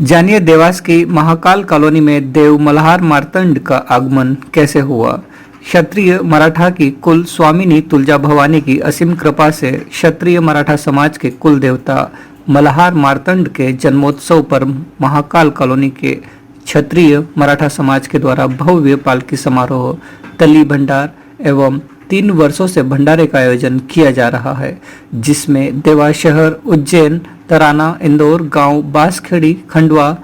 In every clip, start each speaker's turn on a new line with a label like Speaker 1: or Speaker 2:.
Speaker 1: जानिए देवास की महाकाल कॉलोनी में देव मल्हार मार्तंड का आगमन कैसे हुआ। क्षत्रिय मराठा की कुल स्वामिनी तुलजा भवानी की असीम कृपा से क्षत्रिय मराठा समाज के कुल देवता मल्हार मार्तंड के जन्मोत्सव पर महाकाल कॉलोनी के क्षत्रिय मराठा समाज के द्वारा भव्य पालकी समारोह, तली भंडार एवं 3 वर्षों से भंडारे का आयोजन किया जा रहा है, जिसमें देवास शहर, उज्जैन, तराना, इंदौर, गांव, बांसखेड़ी, खंडवा,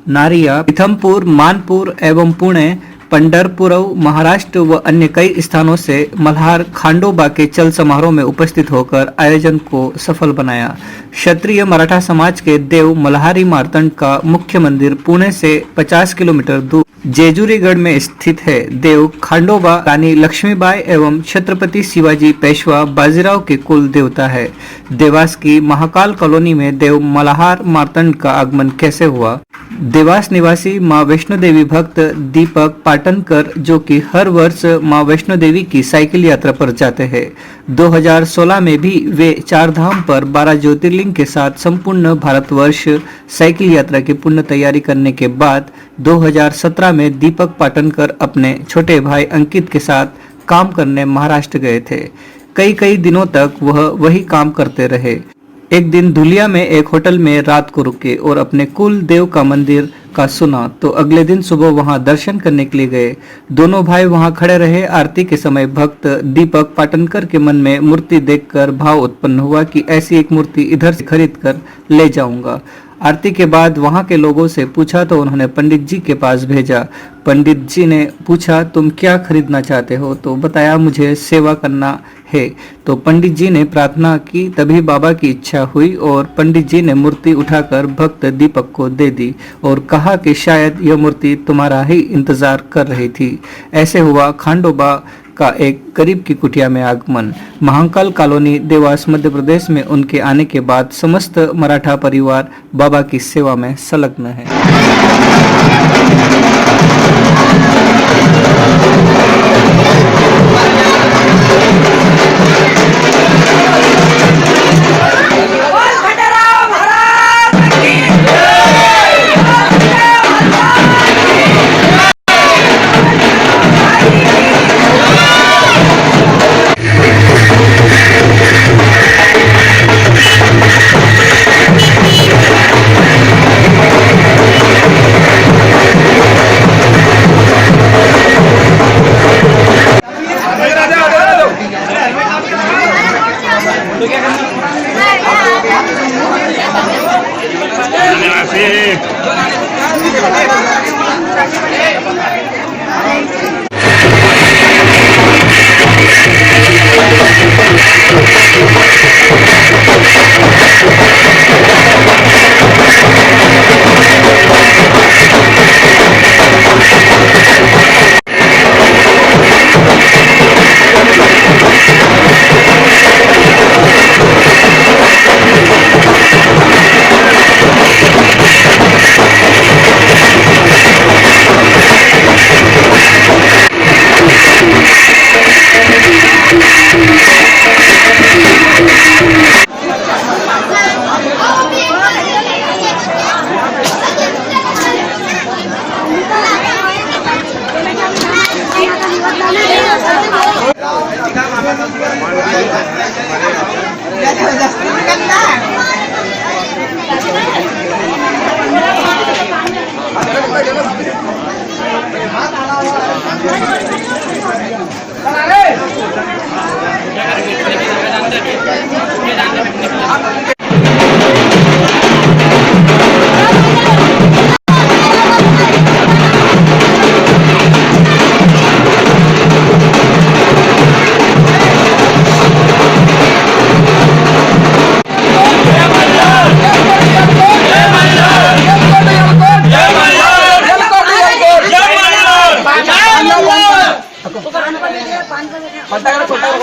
Speaker 1: नारिया, पीथमपुर, मानपुर एवं पुणे, पंढरपुरव, महाराष्ट्र व अन्य कई स्थानों से मल्हार खांडोबा के चल समारोह में उपस्थित होकर आयोजन को सफल बनाया। क्षत्रिय मराठा समाज के देव मल्हारी मार्तंड का मुख्य मंदिर पुणे से 50 किलोमीटर दूर जेजुरीगढ़ में स्थित है। देव खांडोबा रानी लक्ष्मीबाई एवं छत्रपति शिवाजी पेशवा बाजीराव के कुल देवता है। देवास की महाकाल कॉलोनी में देव मल्हार मार्तंड का आगमन कैसे हुआ। देवास निवासी मां वैष्णो देवी भक्त दीपक पाटनकर, जो कि हर वर्ष मां वैष्णो देवी की साइकिल यात्रा पर जाते हैं, 2016 में भी वे 4 धाम पर 12 ज्योतिर्लिंग के साथ संपूर्ण भारतवर्ष साइकिल यात्रा की पूर्ण तैयारी करने के बाद 2017 में दीपक पाटनकर अपने छोटे भाई अंकित के साथ काम करने महाराष्ट्र गए थे। कई दिनों तक वह वही काम करते रहे। एक दिन धुलिया में एक होटल में रात को रुके और अपने कुल देव का मंदिर का सुना तो अगले दिन सुबह वहां दर्शन करने के लिए गए। दोनों भाई वहां खड़े रहे। आरती के समय भक्त दीपक पाटनकर के मन में मूर्ति देखकर भाव उत्पन्न हुआ कि ऐसी एक मूर्ति इधर से खरीद कर ले जाऊंगा। आरती के बाद वहां के लोगों से पूछा तो उन्होंने पंडित जी के पास भेजा। पंडित जी ने पूछा तुम क्या खरीदना चाहते हो, तो बताया मुझे सेवा करना है। तो पंडित जी ने प्रार्थना की, तभी बाबा की इच्छा हुई और पंडित जी ने मूर्ति उठाकर भक्त दीपक को दे दी और कहा कि शायद यह मूर्ति तुम्हारा ही इंतजार कर रही थी। ऐसे हुआ खांडोबा का एक गरीब की कुटिया में आगमन। महाकाल कॉलोनी देवास मध्य प्रदेश में उनके आने के बाद समस्त मराठा परिवार बाबा की सेवा में संलग्न है।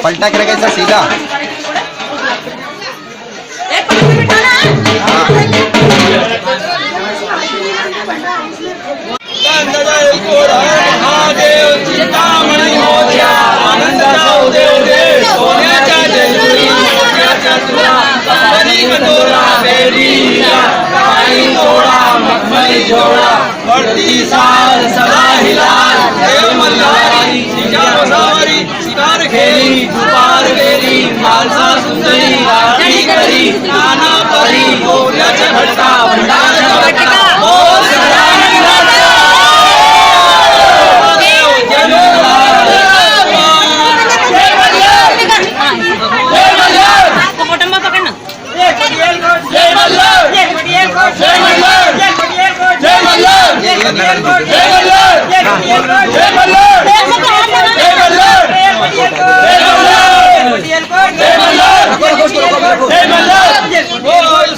Speaker 2: पलटा के कैसा सीधा
Speaker 3: मंदोरा बेरीला काई तोड़ा मखमली
Speaker 2: बढ़ती साल सदा ही लाल देव मल्हारी शिकारी शिकार खेली दुपार गेली खालसा सुंदरी आरती करी नाना परी गोव्याच्या घटका भंडार घटका बोल सदानंदाचा देव जय मल्हार जय मल्हार जय मल्हार
Speaker 3: कुटुंब पकडणं
Speaker 2: जय मल्हार जय मल्हार जय मल्हार जय मल्हार जय मल्हार जय मल्हार जय मल्हार जय मल्हार जय मल्हार बोल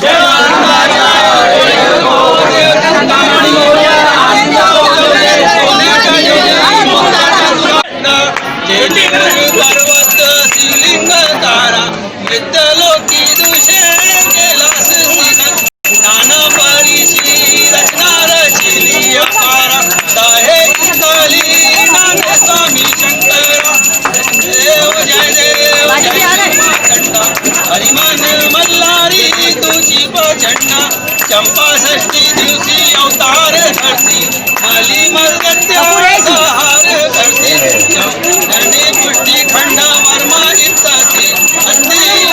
Speaker 2: पर्वत शिवलिंग तारा मृतलोकी दुषे गेलास नाना परीची रचना रचिली अपारा साहे काली नाने स्वामी शंकरा देव जय देव कंडा हरिमान मल्हारी तुझी प्रचंडा चंपा षष्ठी दिवशी अवतार धरती मली मर्गत्याचा हार करते धरणी पुष्टी खंड वर्मा इत्ताची अंधी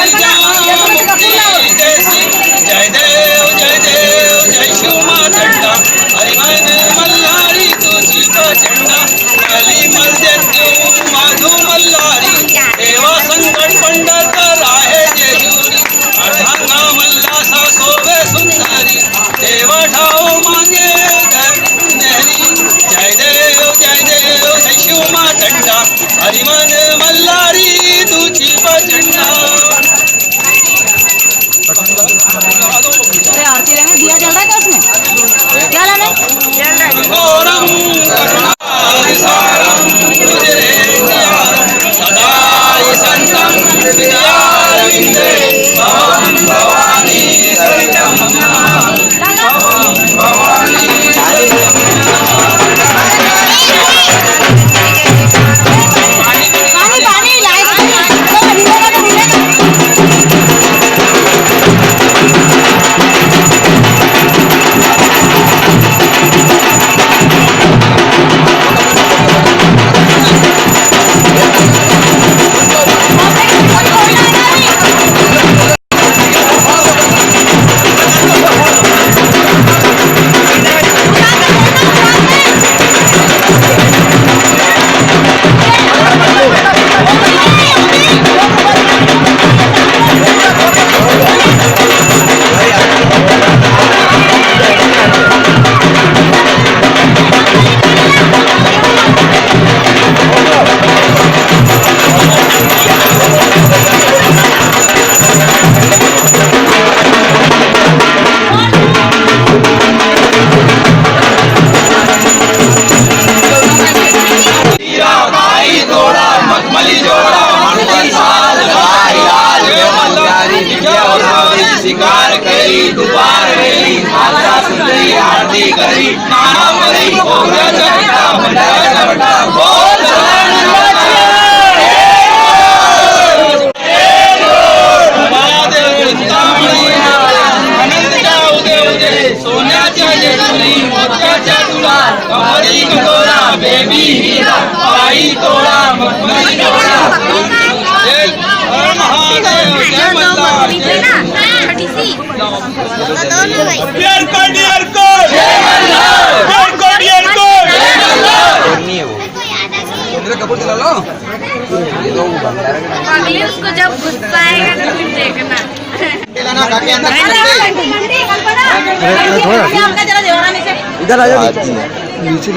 Speaker 2: मुक्ती देसी जय देव जय शिव मातंडा हरिमान मल्हारी तुझी प्रचंडा मली मर्गत्यो माधू मल्हारी देवा संकट पंढरकर आहे जेजुरी अर्धांगा मल्लासा सोवे सुंदरी देवा ठाव मागे नेहरी जय देव जय शिव मातंडा हरिमान मल्हारी तुझी प्रचंडा
Speaker 3: आरती में दिया जल रहा है क्या उसमें क्या लाना है
Speaker 2: घोरम करुणासारम सदा संतं विद्यारविन्दे भवं भवानी सहितं भवं भवानी
Speaker 3: पानी पानी लाइट
Speaker 2: शिकार करी दुपार गेली खालसा सुंदरी आरती करी नाना परी गोव्याच्या घटका भंडार घटका बोल सदानंदाचा आनंदच्या उदे उदे सोन्याच्या जेजुरी मोत्याच्या तुला कमरी कटोरा बेबी हिरा पायी तोळा मखमली डोळा जय हर महादेव जय मल्हार कपूर दिला लो
Speaker 3: अगले उसको जब गुस्सा आएगा तो फिर देखना
Speaker 2: इधर आ जाओ नीचे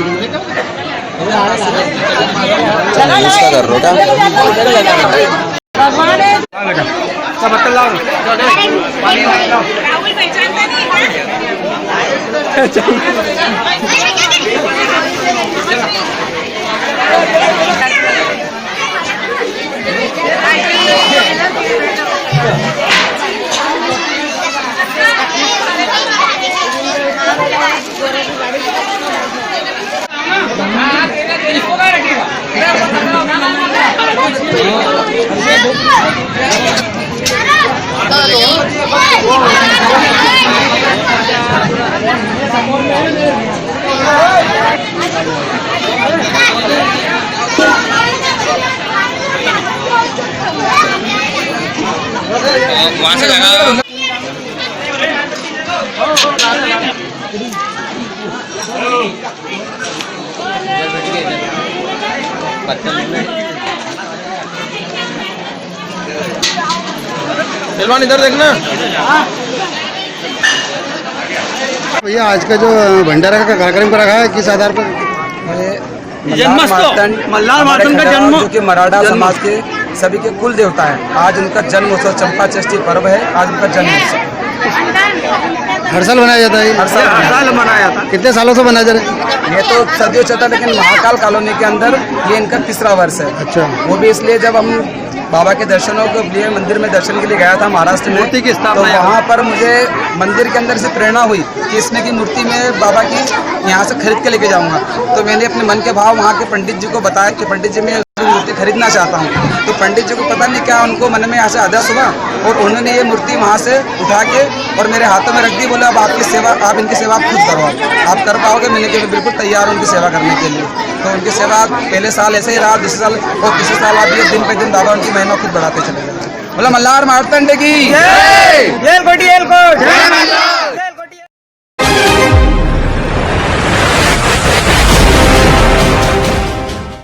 Speaker 2: कर रो
Speaker 3: भगवान
Speaker 4: राहुल पहचानता नहीं
Speaker 2: वहाँ से लगा पहलवान इधर देखना।
Speaker 5: भैया आज का जो भंडारा का कार्यक्रम रखा है किस आधार पर?
Speaker 2: मल्हार मार्तंड का जन्म
Speaker 6: जो कि मराठा समाज के सभी के कुल देवता है। आज उनका जन्म उत्सव चंपा षष्ठी पर्व है। आज उनका जन्म उत्सव
Speaker 5: हर साल मनाया जाता है।
Speaker 6: हर साल
Speaker 2: मनाया था।
Speaker 5: कितने सालों से मनाया जा रहा है?
Speaker 6: ये तो सदियों चलता है, लेकिन महाकाल कॉलोनी के अंदर ये इनका तीसरा वर्ष है।
Speaker 5: अच्छा।
Speaker 6: वो भी इसलिए जब हम बाबा के दर्शनों के लिए मंदिर में दर्शन के लिए गया था महाराष्ट्र में,
Speaker 2: मूर्ति की
Speaker 6: तो
Speaker 2: स्थापना
Speaker 6: वहाँ पर मुझे मंदिर के अंदर से प्रेरणा हुई कि इसमें की मूर्ति में बाबा की यहाँ से खरीद के लेके जाऊँगा। तो मैंने अपने मन के भाव वहाँ के पंडित जी को बताया कि पंडित जी मैं मूर्ति खरीदना चाहता हूँ। तो पंडित जी को पता नहीं क्या उनको मन में यहाँ से आदेश हुआ और उन्होंने ये मूर्ति वहाँ से उठा के और मेरे हाथों में रख दी। बोला अब आपकी सेवा, आप इनकी सेवा खुद करो, आप कर पाओगे? मैंने कहा बिल्कुल तैयार हूँ उनकी सेवा करने के लिए। तो उनकी सेवा पहले साल ऐसे ही रहा, दूसरे साल और तीसरे साल आप ये दिन पे दिन बाबा उनकी महिमा खुद बढ़ाते चले गए। बोला मल्हार मार्तंड की जय।